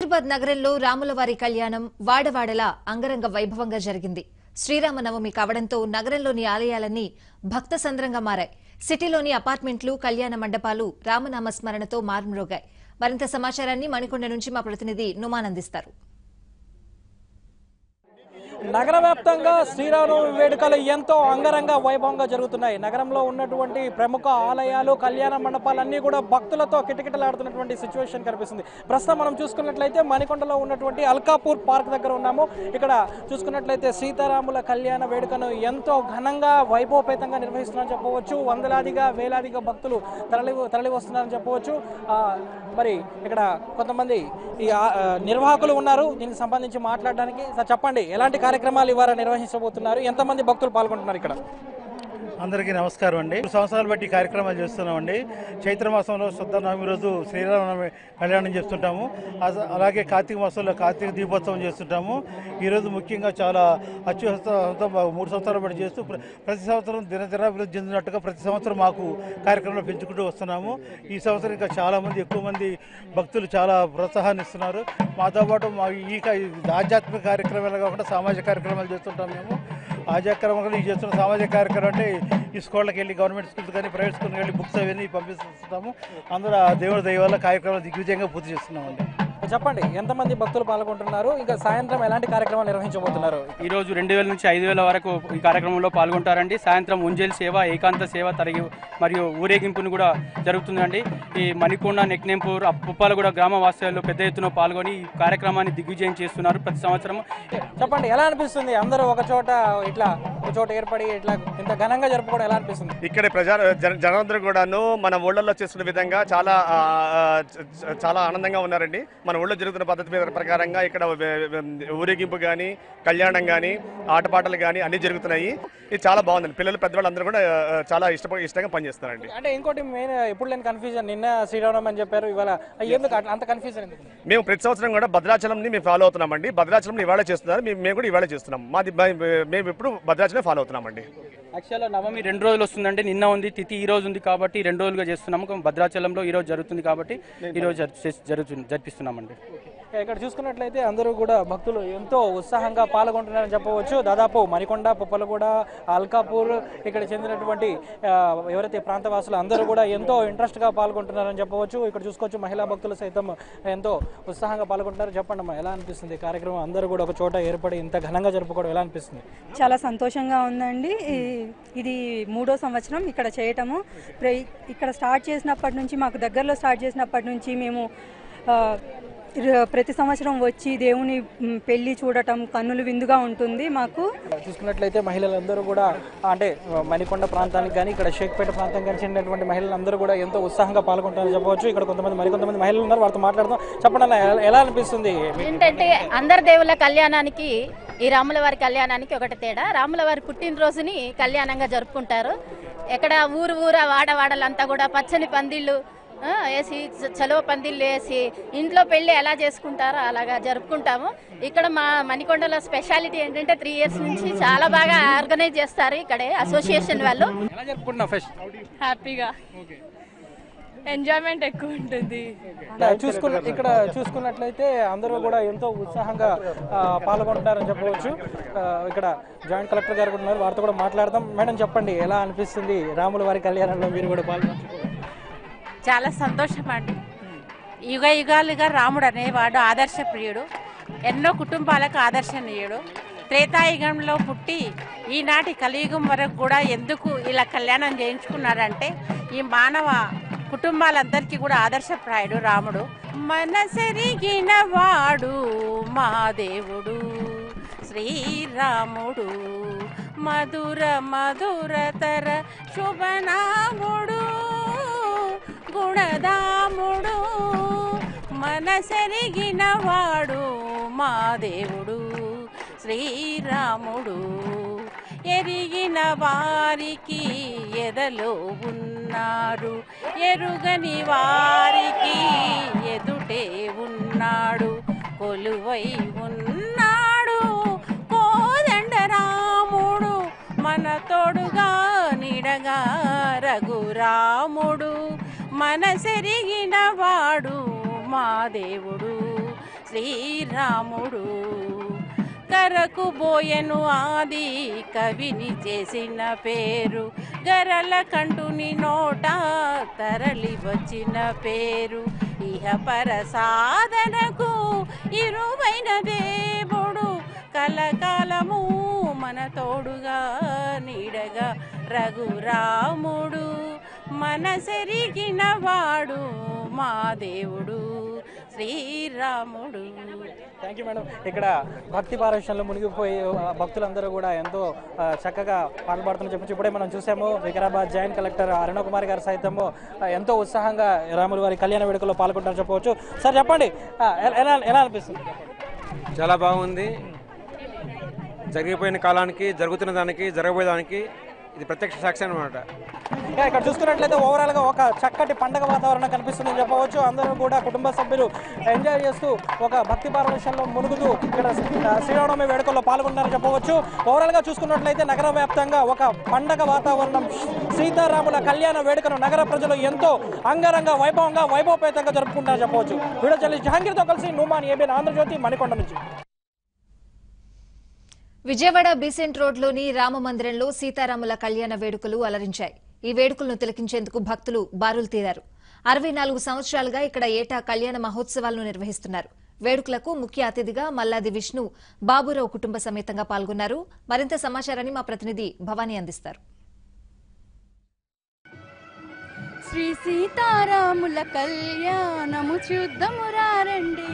మహబూబాద్ నగరంలో రాములవారి కళ్యాణం వాడవాడలా అంగరంగ వైభవంగా జరిగింది. శ్రీరామనవమి కావడంతో నగరంలోని ఆలయాలన్నీ భక్త సంద్రంగా మారాయి. సిటీలోని అపార్ట్మెంట్లు, కళ్యాణ మండపాలు రామనామ స్మరణతో మారుమ్రోగాయి. మరింత సమాచారాన్ని మణికొండ నుంచి మా ప్రతినిధి నుమాన్ అందిస్తారు. నగర వ్యాప్తంగా శ్రీరామనవమి వేడుకలు ఎంతో అంగరంగ వైభవంగా జరుగుతున్నాయి. నగరంలో ఉన్నటువంటి ప్రముఖ ఆలయాలు, కళ్యాణ మండపాలన్నీ కూడా భక్తులతో కిటకిటలాడుతున్నటువంటి సిచ్యువేషన్ కనిపిస్తుంది. ప్రస్తుతం మనం చూసుకున్నట్లయితే మణికొండలో ఉన్నటువంటి అల్కాపూర్ పార్క్ దగ్గర ఉన్నాము. ఇక్కడ చూసుకున్నట్లయితే సీతారాముల కళ్యాణ వేడుకను ఎంతో ఘనంగా వైభవపేతంగా నిర్వహిస్తున్నారని చెప్పవచ్చు. వందలాదిగా వేలాదిగా భక్తులు తరలి వస్తున్నారని చెప్పవచ్చు. మరి ఇక్కడ కొంతమంది ఈ నిర్వాహకులు ఉన్నారు. దీనికి సంబంధించి మాట్లాడడానికి చెప్పండి, ఎలాంటి కార్యక్రమాలు ఇవాళ నిర్వహించబోతున్నారు, ఎంతమంది భక్తులు పాల్గొంటున్నారు ఇక్కడ? అందరికీ నమస్కారం అండి. 2 సంవత్సరాలు బట్టి కార్యక్రమాలు చేస్తున్నామండి. చైత్రమాసంలో శుద్ధనవమి రోజు శ్రీరామనవమి కళ్యాణం చేస్తుంటాము. అలాగే కార్తీక మాసంలో కార్తీక దీపోత్సవం చేస్తుంటాము. ఈరోజు ముఖ్యంగా చాలా అత్యుత్సాహంతో 3 సంవత్సరాలు బట్టి చేస్తూ ప్రతి సంవత్సరం దినదినాభివృద్ధి చెందినట్టుగా ప్రతి సంవత్సరం మాకు కార్యక్రమాలు పెంచుకుంటూ వస్తున్నాము. ఈ సంవత్సరం ఇంకా చాలామంది ఎక్కువ మంది భక్తులు చాలా ప్రోత్సాహాన్ని ఇస్తున్నారు. మాతో పాటు ఈ ఆధ్యాత్మిక కార్యక్రమాలు కాకుండా సామాజిక కార్యక్రమాలు చేస్తుంటాం. మేము ఆధ్యాత్మికంగా చేస్తున్న సామాజిక కార్యక్రమం అంటే ఈ స్కూళ్ళకి వెళ్ళి, గవర్నమెంట్ స్కూల్స్ కానీ ప్రైవేట్ స్కూల్కి వెళ్ళి బుక్స్ అవన్నీ పంపిస్తుంటాము. అందరూ దేవుడి దయ వల్ల కార్యక్రమాలు దిగ్విజయంగా పూర్తి చేస్తున్నామండి. చెప్పండి, ఎంతమంది భక్తులు పాల్గొంటున్నారు, ఇంకా సాయంత్రం ఎలాంటి కార్యక్రమాలు నిర్వహించబోతున్నారు? ఈ రోజు 2000 నుంచి 5000 వరకు ఈ కార్యక్రమంలో పాల్గొంటారండి. సాయంత్రం ఉంజల్ సేవ, ఏకాంత సేవ మరియు ఊరేగింపును కూడా జరుగుతుందండి. ఈ మణికొండ, నెక్నెంపూర్, పుప్పాలగూడ గ్రామ వాస్తవ్యాల్లో పెద్ద ఎత్తున పాల్గొని ఈ కార్యక్రమాన్ని దిగ్విజయం చేస్తున్నారు ప్రతి సంవత్సరం. చెప్పండి, ఎలా అనిపిస్తుంది అందరూ ఒక చోట ఏర్పడి ఇట్లా ఇంత ఘనంగా జరుపుకోవడం ఎలా అనిపిస్తుంది? ఇక్కడ జనందరూ కూడాను మన ఊళ్ళల్లో చేస్తున్న విధంగా చాలా ఆనందంగా ఉన్నారండి. మన ఊళ్ళో జరుగుతున్న పద్ధతి ప్రకారంగా ఇక్కడ ఊరేగింపు కానీ, కళ్యాణం కానీ, ఆటపాటలు కానీ అన్ని జరుగుతున్నాయి. ఇది చాలా బాగుందండి. పిల్లలు, పెద్దవాళ్ళు అందరూ కూడా చాలా ఇష్టంగా పనిచేస్తారండి. అంటే ఇంకోటి మెయిన్ ఎప్పుడు లేని కన్ఫ్యూజన్, నిన్న శ్రీరామనవమి అని చెప్పారు, ఇవాళ ఎందుకు అంత కన్ఫ్యూజన్ ఎందుకు? మేము ప్రతి సంవత్సరం కూడా భద్రాచలంని మేము ఫాలో అవుతున్నామండి. భద్రాచలం ఇవాళ చేస్తున్నారు, మేము కూడా ఇవాళ చేస్తున్నాం. మేము ఇప్పుడు భద్రాచలం ఫాలో అవుతున్నామండి. యాక్చువల్గా నవమి 2 రోజులు వస్తుందండి. నిన్న ఉంది తిథి, ఈ రోజు ఉంది కాబట్టి 2 రోజులుగా చేస్తున్నాము. భద్రాచలంలో ఈ రోజు జరుగుతుంది కాబట్టి ఈ రోజు జరిపిస్తున్నామండి. ఇక్కడ చూసుకున్నట్లయితే అందరూ కూడా భక్తులు ఎంతో ఉత్సాహంగా పాల్గొంటున్నారని చెప్పవచ్చు. దాదాపు మణికొండ, పుప్పలగూడ, అల్కాపూర్ ఇక్కడ చెందినటువంటి ఎవరైతే ప్రాంతవాసులు అందరూ కూడా ఎంతో ఇంట్రెస్ట్గా పాల్గొంటున్నారని చెప్పవచ్చు. ఇక్కడ చూసుకోవచ్చు మహిళా భక్తులు సైతం ఎంతో ఉత్సాహంగా పాల్గొంటున్నారు. చెప్పండి అమ్మా, ఎలా అనిపిస్తుంది కార్యక్రమం? అందరూ కూడా ఒక చోట ఏర్పడి ఇంత ఘనంగా జరుపుకోవడం ఎలా అనిపిస్తుంది? చాలా సంతోషంగా ఉందండి. ఇది 3వ సంవత్సరం ఇక్కడ చేయటము. ఇక్కడ స్టార్ట్ చేసినప్పటి నుంచి, మాకు దగ్గరలో స్టార్ట్ చేసినప్పటి నుంచి మేము ప్రతి సంవత్సరం వచ్చి దేవుని పెళ్లి చూడటం కన్నులు విందుగా ఉంటుంది మాకు. చూసుకున్నట్లయితే మహిళలందరూ కూడా అంటే మణికొండ ప్రాంతానికి కానీ, ఇక్కడ షేక్పేట ప్రాంతానికి కానీ చెందినటువంటి మహిళలందరూ కూడా ఎంతో ఉత్సాహంగా పాల్గొంటారని చెప్పవచ్చు. ఇక్కడ మరికొంతమంది మహిళలు ఉన్నారు, వారితో మాట్లాడదాం. చెప్పండి అన్న, ఎలా అనిపిస్తుంది? ఏంటంటే అందరి దేవుళ్ళ కళ్యాణానికి, ఈ రాములవారి కళ్యాణానికి ఒకటి తేడా. రాములవారి పుట్టినరోజుని కళ్యాణంగా జరుపుకుంటారు. ఎక్కడ ఊరు వాడవాడలంతా కూడా పచ్చని పందిళ్ళు వేసి, చలువ పందిళ్ళు వేసి ఇంట్లో పెళ్లి ఎలా చేసుకుంటారో అలాగా జరుపుకుంటాము. ఇక్కడ మా మణికొండలో స్పెషాలిటీ ఏంటంటే 3 ఇయర్స్ నుంచి చాలా బాగా ఆర్గనైజ్ చేస్తారు ఇక్కడే అసోసియేషన్ వాళ్ళు. హ్యాపీగా, ఎంజాయ్మెంట్ ఎక్కువ ఉంటుంది. ఇక్కడ చూసుకున్నట్లయితే అందరూ కూడా ఎంతో ఉత్సాహంగా పాల్గొంటున్నారని చెప్పవచ్చు. ఇక్కడ జాయింట్ కలెక్టర్ గారు కూడా ఉన్నారు, వారితో కూడా మాట్లాడదాం. మేడం చెప్పండి, ఎలా అనిపిస్తుంది రాములవారి కళ్యాణంలో మీరు కూడా పాల్గొంటున్నారు? చాలా సంతోషం అండి. యుగాలుగా రాముడు అనేవాడు ఆదర్శప్రియుడు, ఎన్నో కుటుంబాలకు ఆదర్శనీయుడు. త్రేతాయుగంలో పుట్టి ఈనాటి కలియుగం వరకు కూడా ఎందుకు ఇలా కళ్యాణం చేయించుకున్నాడంటే ఈ మానవ కుటుంబాలందరికీ కూడా ఆదర్శప్రాయుడు రాముడు. మనసెరిగిన వాడు మా దేవుడు శ్రీరాముడు, మధుర మధురతర శుభనాముడు, గుణదాముడు, మనసెరిగిన వాడు మా దేవుడు శ్రీరాముడు. ఎరిగిన వారికి ఎదలో ఉన్నారు, ఎరుగని వారికి ఎదుటే ఉన్నాడు, కొలువై ఉన్నాడు కోదండరాముడు, మన తోడుగా నిడగా రఘురాముడు, మనసెరిగిన వాడు మా దేవుడు శ్రీరాముడు. కరకు బోయను ఆది కవిని చేసిన పేరు, గరల కంటుని నోట తరలి వచ్చిన పేరు. ఇహపర సాధనకు ఇరువైన దేవుడు, కలకాలము మన తోడుగా నీడగా రఘురాముడు. మనసెరిగిన వాడు మా దేవుడు శ్రీరాముడు. Thank you madam. ఇక్కడ భక్తి పారవశ్యంలో మునిగిపోయి భక్తులందరూ కూడా ఎంతో చక్కగా పాల్పడుతున్న చెప్పచ్చు. ఇప్పుడే మనం చూసాము వికారాబాద్ జాయింట్ కలెక్టర్ అరుణ కుమార్ గారు సైతము ఎంతో ఉత్సాహంగా రాముల వారి కళ్యాణ వేడుకల్లో పాల్గొంటారని చెప్పవచ్చు. సార్ చెప్పండి, ఎలా అనిపిస్తుంది? చాలా బాగుంది. జరిగిపోయిన కాలానికి, జరుగుతున్న దానికి, జరగబోయేదానికి ఇది ప్రత్యక్ష సాక్షి అనమాట. ఇక్కడ చూస్తున్నట్లయితే ఓవరాల్ గా ఒక చక్కటి పండగ వాతావరణం కనిపిస్తుందని చెప్పవచ్చు. అందరూ కూడా కుటుంబ సభ్యులు ఎంజాయ్ చేస్తూ ఒక భక్తి పారవశ్యంలో మునుగుతూ ఇక్కడ శ్రీరామనవమి వేడుకల్లో పాల్గొన్నారని చెప్పవచ్చు. ఓవరాల్ గా చూసుకున్నట్లయితే నగర వ్యాప్తంగా ఒక పండగ వాతావరణం, సీతారాముల కళ్యాణ వేడుకను నగర ప్రజలు ఎంతో అంగరంగ వైభవంగా వైభవపేతంగా జరుపుకుంటారని చెప్పవచ్చు. వీడియో జర్నలిస్ట్ జహాంగీర్తో కలిసి నుమాన్, ఏబిఎన్ ఆంధ్రజ్యోతి, మణికొండ నుంచి. విజయవాడ బీసెంట్ రోడ్లోని రామమందిరంలో సీతారాముల కళ్యాణ వేడుకలు అలరించాయి. ఈ వేడుకలను తిలకించేందుకు భక్తులు బారులు తీరారు. 64 సంవత్సరాలుగా ఇక్కడ ఏటా కళ్యాణ మహోత్సవాలను నిర్వహిస్తున్నారు. వేడుకలకు ముఖ్య అతిథిగా మల్లాది విష్ణు బాబురావు కుటుంబ సమేతంగా పాల్గొన్నారు. మరింత సమాచారాన్ని మా ప్రతినిధి భవానీ అందిస్తారు. శ్రీ సీతారాముల కళ్యాణము చూద్దాము రండి.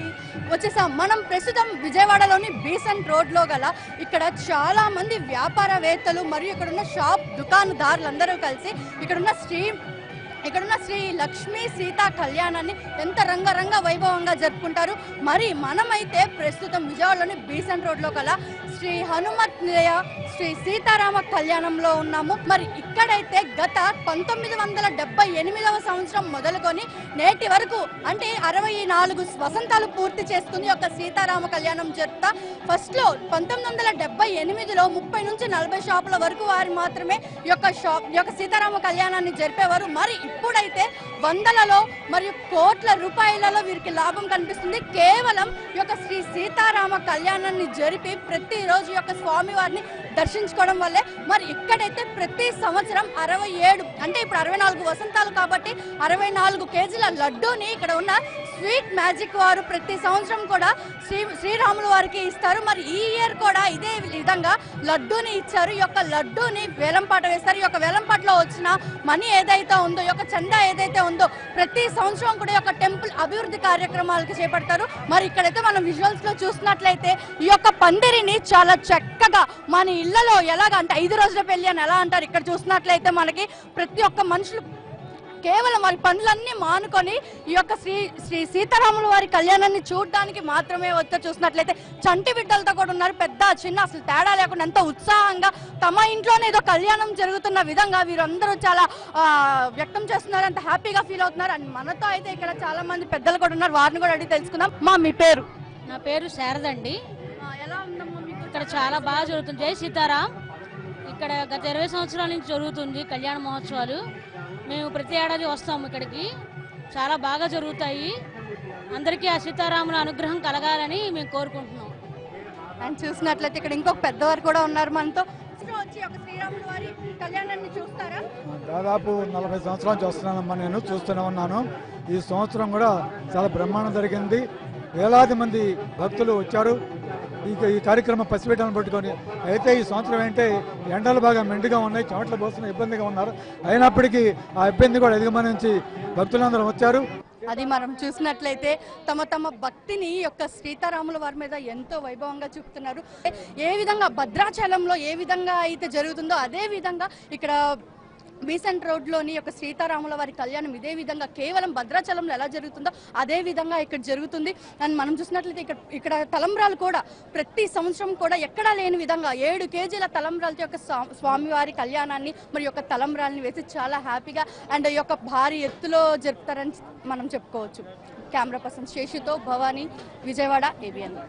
వచ్చేసాం మనం ప్రస్తుతం విజయవాడలోని బీసెంట్ రోడ్లో గల ఇక్కడ చాలా మంది వ్యాపారవేత్తలు మరియు ఇక్కడున్న షాప్ దుకాణదారులందరూ కలిసి ఇక్కడున్న శ్రీ లక్ష్మీ సీతా కళ్యాణాన్ని ఎంత రంగరంగ వైభవంగా జరుపుకుంటారు. మరి మనమైతే ప్రస్తుతం విజయవాడలోని బీసెంట్ రోడ్లో గల శ్రీ హనుమత్ నిలయ శ్రీ సీతారామ కళ్యాణంలో ఉన్నాము. మరి ఇక్కడైతే గత 1978వ సంవత్సరం మొదలుకొని నేటి వరకు అంటే 64 వసంతాలు పూర్తి చేసుకుని ఒక సీతారామ కళ్యాణం జరుపుతా. ఫస్ట్ లో 1978లో 30 నుంచి 40 షాపుల వరకు వారు మాత్రమే ఈ యొక్క సీతారామ కళ్యాణాన్ని జరిపేవారు. మరి ఇప్పుడైతే వందలలో మరియు కోట్ల రూపాయలలో వీరికి లాభం కనిపిస్తుంది. కేవలం ఈ యొక్క శ్రీ సీతారామ కళ్యాణాన్ని జరిపి ప్రతిరోజు యొక్క స్వామి వారిని దర్శించుకోవడం వల్లే మరి ఇక్కడైతే ప్రతి సంవత్సరం 67 అంటే ఇప్పుడు 64 వసంతాలు కాబట్టి 64 కేజీల లడ్డూని ఇక్కడ ఉన్న స్వీట్ మ్యాజిక్ వారు ప్రతి సంవత్సరం కూడా శ్రీరాముల వారికి ఇస్తారు. మరి ఈ ఇయర్ కూడా ఇదే విధంగా లడ్డూని ఇచ్చారు. ఈ యొక్క లడ్డూని వేలంపాట వేస్తారు. ఈ యొక్క వేలంపాటలో వచ్చిన మనీ ఏదైతే ఉందో, ఈ యొక్క చందా ఏదైతే ఉందో ప్రతి సంవత్సరం కూడా ఈ యొక్క టెంపుల్ అభివృద్ధి కార్యక్రమాలకు చేపడతారు. మరి ఇక్కడైతే మనం విజువల్స్ లో చూసినట్లయితే ఈ యొక్క పందిరిని చాలా చక్కగా మన ఇళ్లలో ఎలాగ అంటే 5 రోజుల పెళ్లి అని ఎలా అంటారు, ఇక్కడ చూసినట్లయితే మనకి ప్రతి ఒక్క మనుషులు కేవలం వారి పనులన్నీ మానుకొని ఈ యొక్క శ్రీ సీతారాముల వారి కళ్యాణాన్ని చూడడానికి మాత్రమే వస్తే చూసినట్లయితే చంటి బిడ్డలతో కూడా ఉన్నారు. పెద్ద చిన్న అసలు తేడా లేకుండా ఎంతో ఉత్సాహంగా తమ ఇంట్లోనే ఏదో కళ్యాణం జరుగుతున్న విధంగా వీరందరూ చాలా వ్యక్తం చేస్తున్నారు, అంత హ్యాపీగా ఫీల్ అవుతున్నారు. అండ్ మనతో అయితే ఇక్కడ చాలా మంది పెద్దలు కూడా ఉన్నారు, వారిని కూడా అడిగి తెలుసుకుందాం. మీ పేరు? నా పేరు శారదండి. ఎలా ఉందమ్మా మీకు? ఇక్కడ చాలా బాగా జరుగుతుంది. జై సీతారాం. ఇక్కడ గత 20 సంవత్సరాల నుంచి జరుగుతుంది కళ్యాణ మహోత్సవాలు. మేము ప్రతి ఏడాది వస్తాము ఇక్కడికి. చాలా బాగా జరుగుతాయి. అందరికీ ఆ సీతారాముల అనుగ్రహం కలగాలని మేము కోరుకుంటున్నాం. అండ్ చూసినట్లయితే ఇక్కడ ఇంకొక పెద్దవారు కూడా ఉన్నారు మనతో. వచ్చి ఒక శ్రీరాముల వారి కళ్యాణాన్ని చూస్తారా? దాదాపు 40 సంవత్సరాల నుంచి వస్తున్నానమ్మా, నేను చూస్తూనే ఉన్నాను. ఈ సంవత్సరం కూడా చాలా బ్రహ్మాండం జరిగింది. వేలాది మంది భక్తులు వచ్చారు ఈ కార్యక్రమం పసిపెట్టాలని పట్టుకొని. అయితే ఈ సంవత్సరం ఏంటంటే ఎండలు బాగా మెండుగా ఉన్నాయి, చెమటలు పోస్తున్న ఇబ్బందిగా ఉన్నారు. అయినప్పటికీ ఆ ఇబ్బంది కూడా అధిగమనించి భక్తులందరూ వచ్చారు. అది మనం చూసినట్లయితే తమ భక్తిని యొక్క సీతారాముల వారి మీద ఎంతో వైభవంగా చూపుతున్నారు. ఏ విధంగా భద్రాచలంలో ఏ విధంగా అయితే జరుగుతుందో అదే విధంగా ఇక్కడ బీసెంట్ రోడ్లోని యొక్క సీతారాముల వారి కళ్యాణం ఇదే విధంగా కేవలం భద్రాచలంలో ఎలా జరుగుతుందో అదే విధంగా ఇక్కడ జరుగుతుంది. అండ్ మనం చూసినట్లయితే ఇక్కడ తలంబ్రాలు కూడా ప్రతి సంవత్సరం కూడా ఎక్కడా లేని విధంగా 7 కేజీల తలంబ్రాలతో యొక్క స్వామివారి కళ్యాణాన్ని మరి యొక్క తలంబ్రాలని వేసి చాలా హ్యాపీగా అండ్ ఈ యొక్క భారీ ఎత్తులో జరుపుతారని మనం చెప్పుకోవచ్చు. కెమెరా పర్సన్ శేషుతో భవానీ, విజయవాడ, ఏబిఎన్.